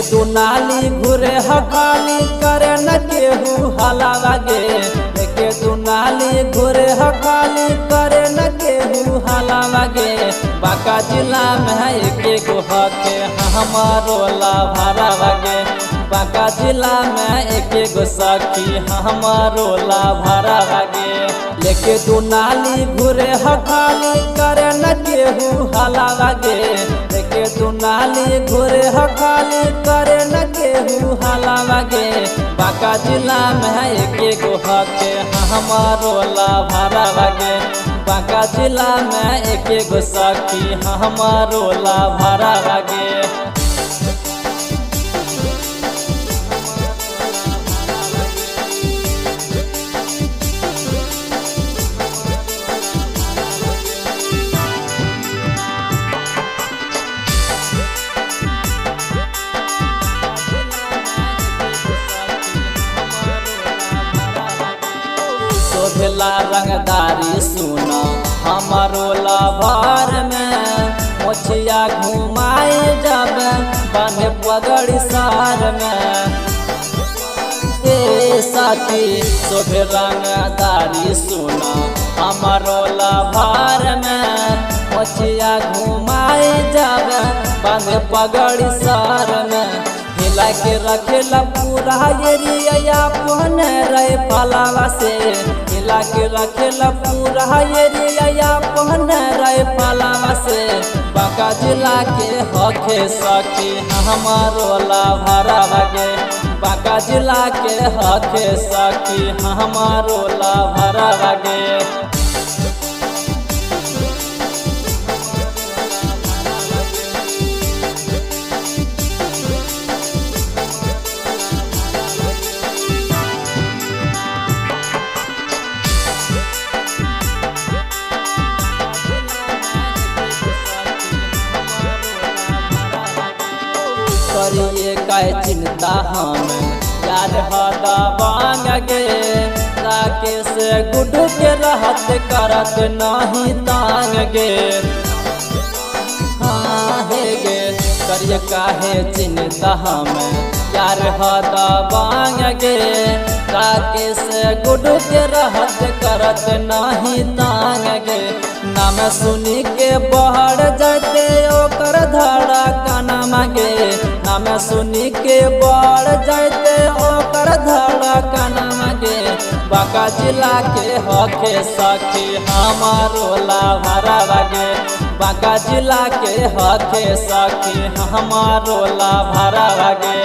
दुनाली घुरे हकाली करे न केहू हलावागे। लेके दुनाली घुरे हकाली करे न केहू हलावागे। बांका जिला में एक गो हके हमारो लाभारावागे। बांका जिला में एक गो सखी हमारो लाभारावागे। लेके दुनाली घुरे हकाली करे न केहू हलावागे। लेके दुनाली घुरे हकाली करे न केहू हलावागे। बांका जिला में एक गो हके हमारो लाभारावागे। बांका जिला में एक गो सखी हमारो लाभारावागे। शोभला रंगदारी सुना हमारो लाभार में। मोछिया घुमाए जब बने पगड़ी सार में। ए साथी शोभ रंगदारी सुना हमारो लाभार में। मोछिया घुमाए जब बने पगड़ी सार में। हिला के रखेला पूरा एरिया अपन रहे फलावा से। हिला के रखेला पूरा एरिया अपन रहे फलावा से। बांका जिला के हके सखी हमारो लाभारावागे। बांका जिला के हके सखी हमारो लाभारावागे। करिए काय चिंता हम यार हदा बांग गे। राकेश गुड्डू के रहत करत नहीं तांग गे। हाँ हे गे करिए काहे चिंता हम यार हदा बांग गे। राकेश गुड्डू के रहत करत नहीं तांग गे। नाम सुनी के बढ़ जाते ओकर धड़ा काना मांगे। नाम सुनी के बढ़ जाते ओकर धड़ा काना मांगे। बांका जिला के हके सखी हमारो लाभारावागे। बांका जिला के हके सखी हमारो लाभारावागे।